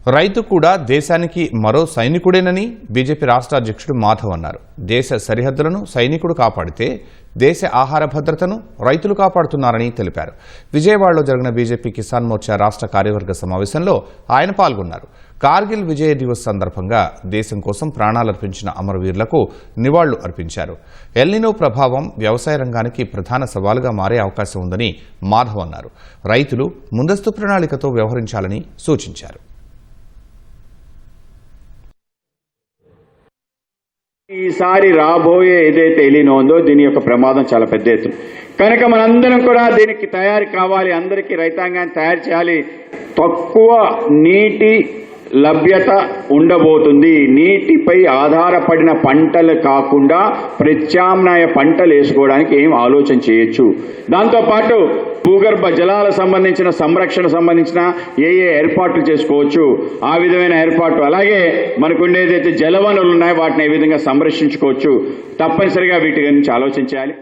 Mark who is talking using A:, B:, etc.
A: రైతు కూడా దేశానికి మరో సైనికుడేనని బీజేపీ రాష్ట్ర అధ్యక్షుడు మాధవ్ అన్నారు. దేశ సరిహద్దులను సైనికుడు కాపాడితే దేశ ఆహార భద్రతను రైతులు కాపాడుతున్నారని తెలిపారు. విజయవాడలో జరిగిన బీజేపీ కిసాన్ మోర్చా రాష్ట్ర కార్యవర్గ సమావేశంలో ఆయన పాల్గొన్నారు. కార్గిల్ విజయ దివస్ సందర్భంగా దేశం కోసం ప్రాణాలర్పించిన అమరవీరులకు నివాళులు అర్పించారు. ఎల్నినో ప్రభావం వ్యవసాయ రంగానికి ప్రధాన సవాలుగా మారే అవకాశం ఉందని మాధవ్ అన్నారు. రైతులు ముందస్తు ప్రణాళికతో వ్యవహరించాలని సూచించారు.
B: ఈసారి రాబోయే ఏదైతే ఎలినో ఉందో దీని యొక్క ప్రమాదం చాలా పెద్ద ఎత్తున కనుక మనందరం కూడా దీనికి తయారు కావాలి. అందరికీ రైతాంగాన్ని తయారు చేయాలి. తక్కువ నీటి లభ్యత ఉండబోతుంది. నీటిపై ఆధారపడిన పంటలు కాకుండా ప్రత్యామ్నాయ పంటలు వేసుకోవడానికి ఏం ఆలోచన చేయొచ్చు. దాంతోపాటు భూగర్భ జలాల సంబంధించిన సంరక్షణ సంబంధించిన ఏ ఏర్పాట్లు చేసుకోవచ్చు, ఆ విధమైన ఏర్పాటు. అలాగే మనకుండేదైతే జలవనరులు ఉన్నాయో వాటిని ఏ విధంగా సంరక్షించుకోవచ్చు, తప్పనిసరిగా వీటి గురించి ఆలోచించాలి.